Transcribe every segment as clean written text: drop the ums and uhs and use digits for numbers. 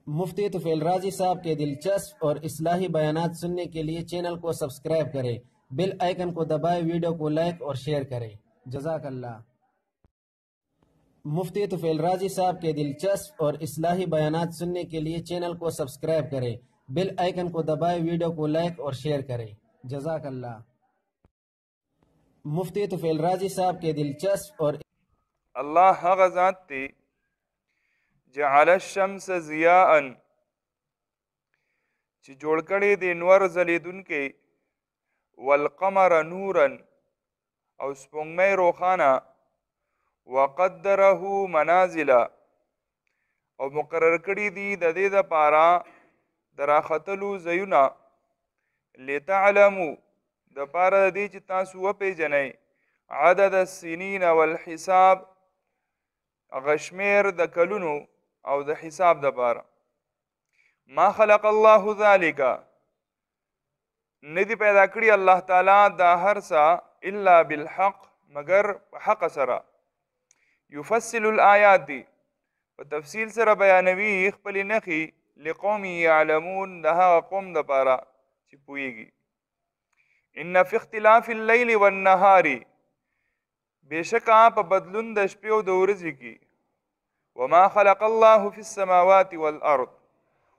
मुफ्ती तुफैल राजी साहब के दिलचस्प और इस्लाही बयानात सुनने के लिए चैनल को सब्सक्राइब करें, बेल आइकन को दबाएं, वीडियो को लाइक और शेयर करें। जज़ाकल्लाह। मुफ्ती तुफैल राजी साहब के दिलचस्प और इस्लाही बयानात सुनने के लिए चैनल को सब्सक्राइब करें, बेल आइकन को दबाएं, वीडियो को लाइक और शेयर करें। जज़ाकल्लाह। मुफ्ती तुफैल राजी साहब के दिलचस्प और अल्लाह हग ज़ात ती जअल अश-शम्स ज़ियाअन ची जोड़ कड़ी दे नवर ज़लीदुन के वल क़मर नूरन और स्पोंगमे रोखाना वक़द्दरहु मनाजिला और मुकर्रर कड़ी दी ददे द पारा दराखतलु ज़युना लितअलमु द पारा दी ची तासु पे जने आदद अस्सिनीन वल हिसाब अगशमेर द कलुनु और द हिसाब द पारा मा खलक अल्लाहु ज़ालिका निधि पैदा करी अल्लाह ताला दा हर सा इल्ला बिलहक मगर हक सरा युफस्सिलुल आयाती व तफसील सरा बयानवी इखपली नखी लिक़ौमी यालमून दहा कौम द पारा चिपुएगी। इन्ना फी इख्तिलाफिल लैली वन नहारी बेशक आप बदलुन द शपे व द उर्ज़ी की वमा खलक़ल्लाहु फिस समावाति वल अर्द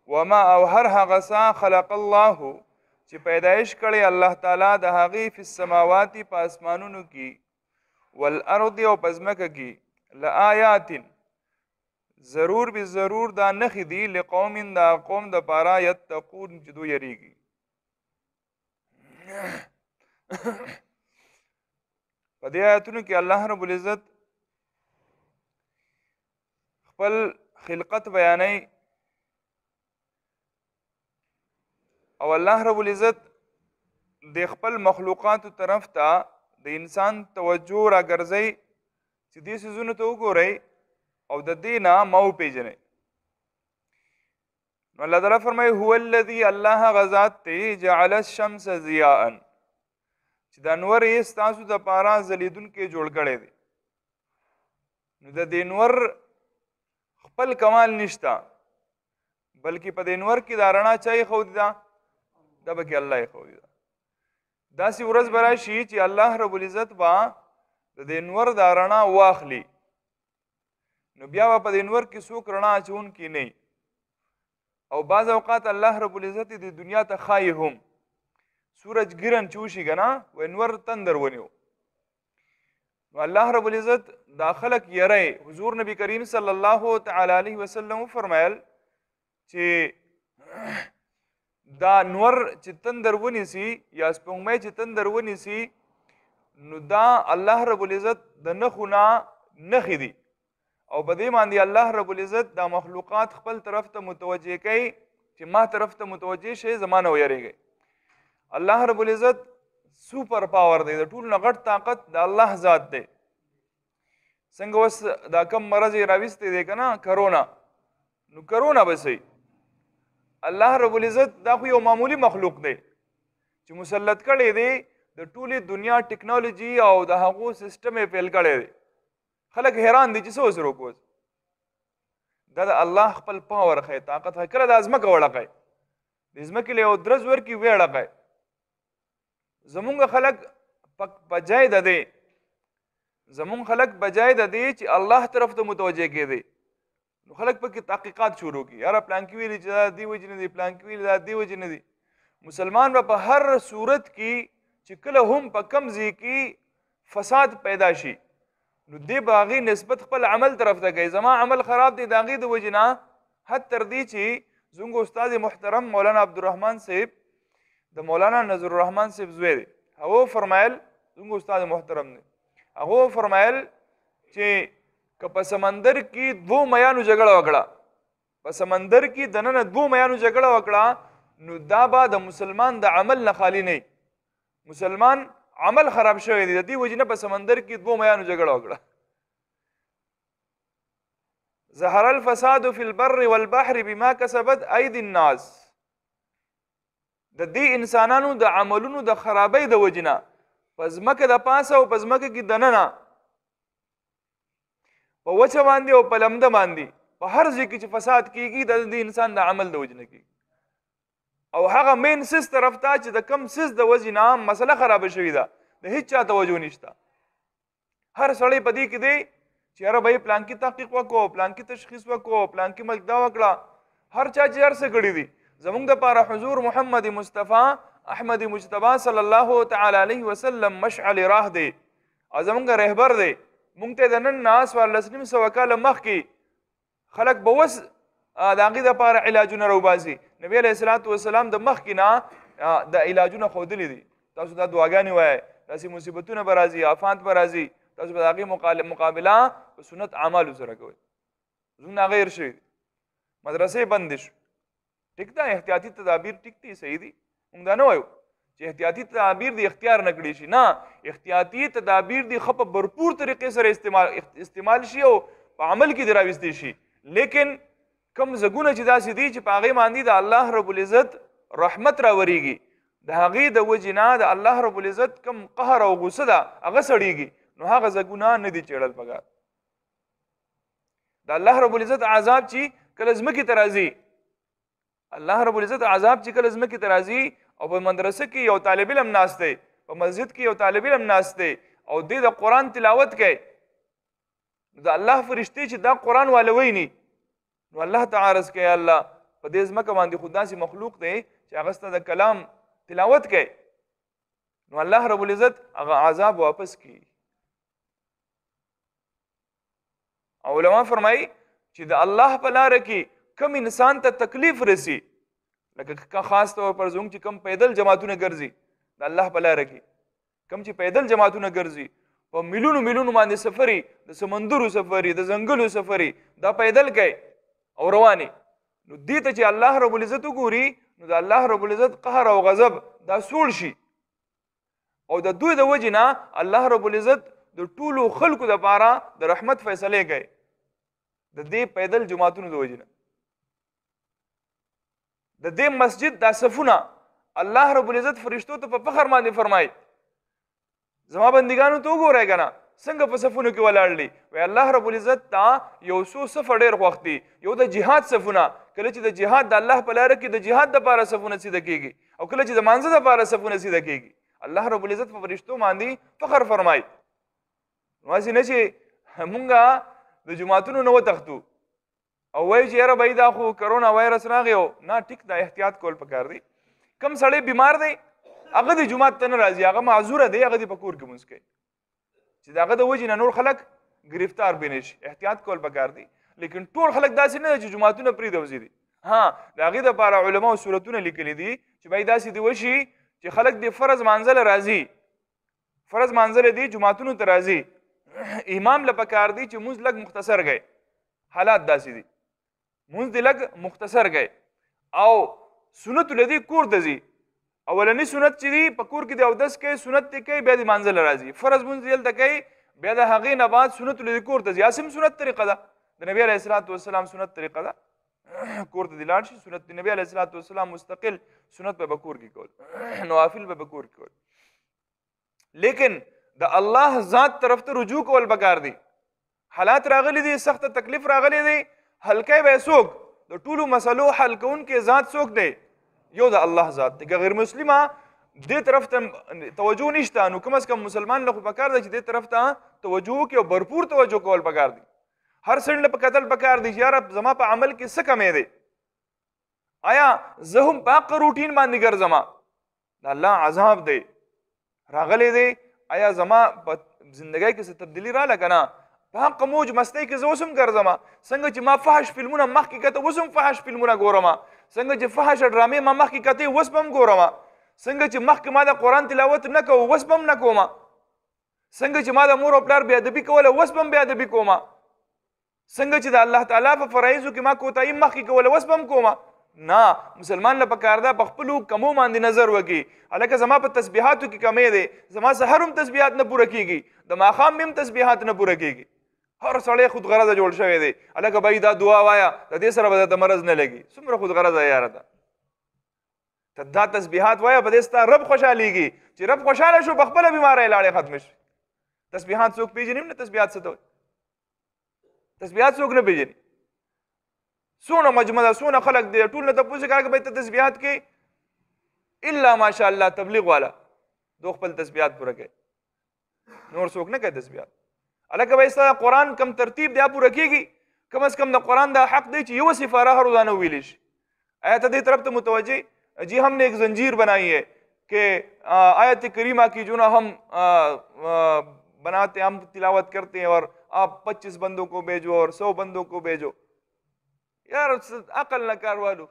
वमा और हर हगसा खलक़ल्लाहु ची पैदाइश करे अल्लाह ताला द हगी फिस समावाति पासमानुनु की वल अर्द व पज़मक की लआयातिन ज़रूर भी ज़रूर दा नखी दी लिक़ौमिन दा कौम द पारा यत्तक़ून जदू यरीगी। पदे आयतुन कि अल्लाह रब्बुल इज़्ज़त खपल खिलकत बयानई और अल्लाह रब्बुल इज़्ज़त दे खपल मखलूक़ात तरफ ता द इंसान तवज्जो रा गर्जई ची दी सिजुन तो गोरई और द दीना मऊ पेजने। अल्लाह ताला फरमाए हुवल्लज़ी अल्लाह गज़ात ते जअल अश-शम्स ज़ियाअन ची द अनवर इस तासु द पारा ज़लीदुन के जोड़ कड़े दे द देनवर खपल कमाल निश्ता बल्कि पदेनवर की दारणा चाहिए खौदिदा दब के अल्लाह खौदिदा दासी उरज बराशी ची अल्लाह रब्बुल इज़्ज़त बा द देनवर दारणा वाखली नु बिया वा पदेनवर की सूक रणा चून की नहीं और बाज़ औक़ात अल्लाह रब्बुल इज़्ज़त दी दुनिया त खाई हम सूरज गिरन चूशी गना वनवर तंदर वनियो अल्लाह रब्बुल इज़्ज़त दाखलक यरे हुजूर नबी करीम सल्लल्लाहु तआला अलैहि वसल्लम फरमायल चे दा नवर चितंदर वनिसी या स्पोंगमे चितंदर वनिसी नु दा अल्लाह रब्बुल इज़्ज़त द नखुना नखिदी और बदे मांदी अल्लाह रब्बुल इज़्ज़त दा मखलूक़ात खपल तरफ त मुतवज्जे कई चे मा तरफ त मुतवज्जे शे ज़माना हो यरे गई। अल्लाह रब्बुल इज़्ज़त सुपर पावर दे टूल नगट ताकत दा अल्लाह ज़ात दे संग वस दा कम मरज़ राविस्ते दे कना करोना नु करोना बसई अल्लाह रब्बुल इज़्ज़त दा कोई मामूली मखलूक दे चे मुसल्लत करे दे द टूली दुनिया टेक्नोलॉजी और द हगो सिस्टम फेल करे दे खलक हैरान दी जिसो सरो को दा अल्लाह खपल पावर है ताकत है कल आजमा का वड़ा है इज़मा के लिए उद्रज वर की वेड़ा है जमुंग खलक बजाय दे जमुंग खलक बजाय दे ची अल्लाह तरफ तो मुतवज्जे के दे खलक पर की तहकीकात शुरू की यार प्लान की दी वजह दी प्लान की दी वजह दी मुसलमान बापा हर सूरत की चिकल हम पकम जी की फसाद पैदाशी दे बागी नस्बत खपल अमल तरफ तक गई जमा अमल खराब दी दागी दो वजना हद तर्दी ची जुंग उस्ताद मुहतरम मौलाना अब्दुर्रहमान सेब द मौलाना नज़रुर्रहमान सेब जुएद वो फरमायल जुंग उस्ताद मुहतरम ने वो फरमायल चे समंदर की दो मयानु झगड़ा वकड़ा समंदर की दनन दो मयानु झगड़ा वकड़ा नुदाबा द मुसलमान द अमल न खाली नहीं मुसलमान अमल खराब शो दी वजह न समंदर की दो मयानु झगड़ा वकड़ा ज़हरल फसाद फिल बर्रि वल बहरि बिमा कसबत ऐदिन नास द दी इंसानानु द अमलुनु द खराबई द वजना पज़मक द पासा व पज़मक की दनना वच बांधी और पलमद बांधी په هر ځای کې چې فساد کیږي د دې انسان د عمل د وجې نه کیږي او هغه مین سیس طرف ته چې د کم سیس د وجې نه مسله خرابه شوې ده د هیڅ چا توجه نشته هر سړی په دې کې دی چې یاره بھائی پلان کې تحقیق وکړو پلان کې تشخیص وکړو پلان کې ملک دا وکړه هر چا چې هر څه کړي دي زمونږ دپاره حضور محمد مصطفی احمد مجتبی صلی الله تعالی علیه وسلم مشعل راه دی او زمونږ رهبر دی مونږ ته د نن نه 1400 کاله مخکې خلک به اوس د هغې دپاره علاجونه راوباسي نبي علیه الصلاة وسلام د مخکې نه د علاجونه ښودلي دي تاسو دا دعاګانې وایئ داسې مصیبتونه به راځي آفات به راځي تاسو به د هغې مقابله په سنت اعمالو سره کوئ زموږ نه غیر شوي دي مدرسې بندې شو ټیک ده احتیاطي تدابیر ټیک دي صحیح دي موږ دا نه وایو چې احتیاطي تدابیر د اختیار نه کړي شي نه احتیاطي تدابیر د ښه په بھرپور طریقې سره استعمال شي او په عمل کې دې راوستې شي لیکن کم زګونه چې داسې دي چې په هغې باندې د الله رب العزت رحمت راورېږي د هغې د وجې نه د الله رب العزت کم قهر او غصه ده هغه سړېږي نو هغه زګونه نه دي چېړل پکار د الله رب العزت عذاب چې کله ځمکې ته راځي الله رب العزت عذاب چې کله ځمکې ته راځي او په مدرسه کې یو طالب علم ناست دی په مسجد کې یو طالب علم ناست دی او دې د قرآن تلاوت کوي د الله فرشتې چې دا قرآن والا ویني نو الله ته عرض کوي الله په دې ځمکه باندې خو داسې مخلوق دی چې هغه ستا د کلام تلاوت کوي نو الله رب العزت هغه عذاب واپس کوي علماء فرمایي چې د الله په لاره کې کم انسان ته تکلیف رسی لکه خاص طور پر زموږ چې کم پیدل جماعتونه ګرځي د الله په لاره کې کم چې پیدل جماعتونه ګرځي په میلیونو میلیونو باندې سفري د سمندرو سفري د ځنګلو سفري دا پیدل کوي او رواني نو دې ته چې الله رب العزت وګوري نو د الله رب العزت قهر او غضب دا سوړ شي او د دوی د وجې نه الله رب العزت د ټولو خلکو دپاره د رحمت فیصلې کوي د دې پیدل جماعتونو د وجې نه د دې مسجد دا صفونه الله رب العزت فرشتو ته په فخر باندې فرمایي زما بندګانو ته وګورئ که نه څنګه په صفونو کې ولاړ دي وایي الله رب العزت ته یو څو صفه ډېر خوښ دي یو د جهاد صفونه کله چې د جهاد د الله په لاره کې د جهاد دپاره صفونه سیده کېږي او کله چې د مانځه دپاره صفونه سیده کېږي الله رب العزت په فرشتو باندې فخر فرمایي نو هسې نه چې مونږ د جوماتونو نه وتښتو او وایو چې یاره بھائی دا خو کرونا وایرس راغی او نه ټیک دا احتیاط کول پکار دی کم سړی بیمار دی هغه د جومات ته نه راځي هغه معذوره دی هغه دې په کور کې لمونځ کوي چې د هغه د وجې نه نور خلک ګرفتار به نه شي احتیاط کول پکار دی لیکن ټول خلک داسې نه دی چې جوماتونه پرېږدوځي دي ها د هغې دپاره علماو صورتونه لیکلي دي چې بھائی داسې دې وشي چې خلک د فرض مانځله راځي فرض مانځله دي جوماتونو ته راځي امام له پکار دی چې مونځ لږ مختصر گئے حالات داسې دي مونځ دې لږ مختصر گئے او سنت لدی کور ته ځي اولنی سنت چې دی په کور کې د اودس کوي سنت دې کوي بیا د مانځله راځي فرض مونځ دې هلته کوي بیا د هغې نه بعد سنت لدی کور ته ځي هسې سنت طریقه ده د نبي علیه الصلاة والسلام سنت طریقه ده کور ته دې لاړ شي سنت د نبي علیه الصلاة والسلام مستقل سنت به کور کې کول نوافل به کور کې کول لیکن د الله ذات طرف ته رجوع کول پکار دی حالات راغلي دي سخت تکلیف راغلی دی حلقه به څوک د ټولو مسلو حل کوونکی ذات څوک دی یو د الله ذات دی که غیر مسلمه دې طرف ته توجه نشته نو کم از کم مسلمان له خو پکار دی چې دې طرف ته توجه وکړي او بھرپور توجه کول پکار دی هر سړي له په کتل پکار دی چې یاره زما په عمل کې څه کمی دی آیا زه هم په حق روټین باندې ګرځمه د الله عذاب دی راغلی دی آیا زما په زندګۍ کې څه تبدیلي راله که نه په حق موج مستۍ کې زه اوس هم ګرځمه څنګه چې ما فحش فلمونه مخکې کته اوس هم فحش فلمونه ګورمه څنګه چې فحش ډرامې ما مخکې کتې اوس به هم ګورمه څنګه چې مخکې ما د قرآن تلاوت نه کوو اوس به هم نه کومه څنګه چې ما د مور او پلار بېادبي کوله اوس به هم بېادبي کومه څنګه چې د الله تعالی په فرایضو کې ما کوتاهي مخکې کوله اوس به هم کومه نه مسلمان له پکار ده په خپلو کمو باندې نظر وکړي هلکه زما په تسبیحاتو کې کمی دی زما سحر هم تسبیحات نه پوره کېږي د ماښام هم تسبیحات نه پوره کېږي هر سړی خود غرضه جوړ شوی دی هلکه بھائی دا دعا وایه د دې سره به درته مرض نه لګي څومره خود غرضه یاره ده ته دا تسبیحات وایه په دې ستا رب خوشحالیږي چې رب خوشحاله شو په خپله بیماری لاړې ختمې شي تسبیحات څوک پېژني هم نه تسبیحات څه ته وایي تسبیحات څوک نه پېژني سونه مجمع ده، سونه خلق دی، ټول نه تپوس کوي چې ته تسبیحات کې الا ماشاءالله تبلیغ والا دو خپل تسبیحات پوره کوي، نور څوک نه کوي تسبیحات. الکه به ستا قرآن کم ترتیب دی پوره کیږي، کم از کم د قرآن دا حق دی چې یو سپاره ہر روزانہ ویلی شي. آیت دی طرف ته متوجہ جی ہم نے ایک زنجیر بنائی ہے کہ آیت کریمہ کی جو نا ہم بناتے ہیں، ہم تلاوت کرتے ہیں اور آپ 25 بندوں کو بھیجو اور 100 بندوں کو بھیجو. یار عقل نہ کار والو.